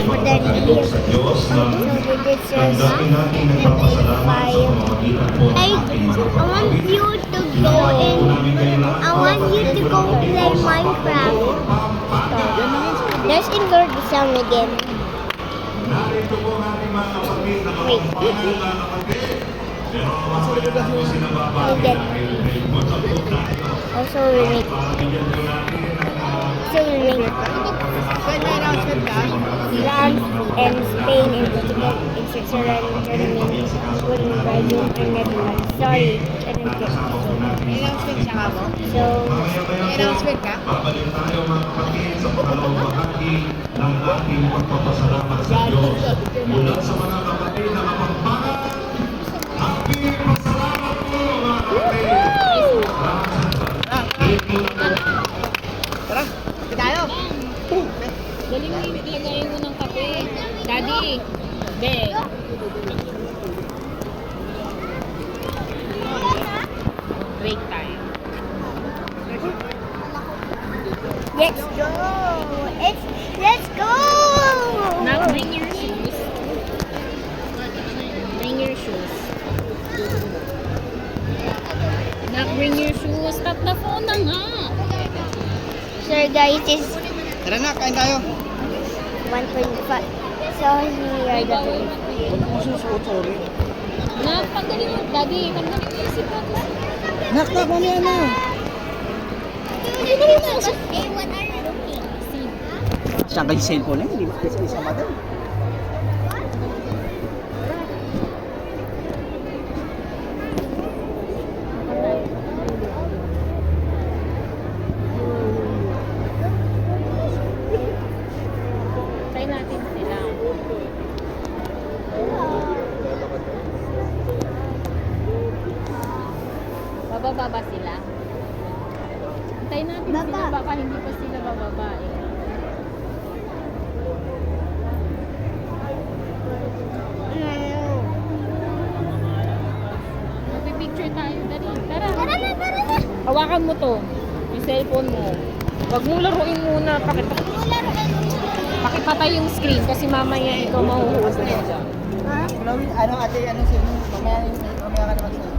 for the relief. So we did just 5. I want you to go in. I want you to go play Minecraft. There's indoor sound again. Wait. Again. Also we make. So we make. France and Spain and Portugal and Switzerland and Germany, Sweden, Belgium and Netherlands. Sorry, I didn't get it. Announcement siya ka mo? So, Announcement ka? Babalik tayo mga kapatid sa pangalawang bahagi ng ating pagpapasalamat sa Diyos. Mula sa mga kapatid na kapampangan, happy pasalamat po mga kapatid. Tara, tayo. Galing mo yung lagayin mo ng kape. Daddy! Be! Break time. let's go! Let's go! Now bring your shoes. Bring your shoes. Nak, bring your shoes. Tap na phone na nga. Sir guys, is Tara na, kain tayo. 1.5. So here are the food. Sorry. Nak, tanggalin mo. Daddy, tanggalin mo yung seatbelt. Nak, mamaya na. Hey, what are you looking? Saan kayo cellphone eh? Hindi mo kasi isa madam. Try natin sila. Bababa ba sila? Antayin natin sila. Baka hindi pa sila bababa eh. Magpipicture tayo. Dali. Tara. Tara na! Hawakan mo to. Yung cellphone mo. Huwag mong laruin muna. Pakipatay yung screen kasi mamaya ikaw mahuhulog na dyan. Ha? Ano ate, ano sa'yo? Mamaya ka na mag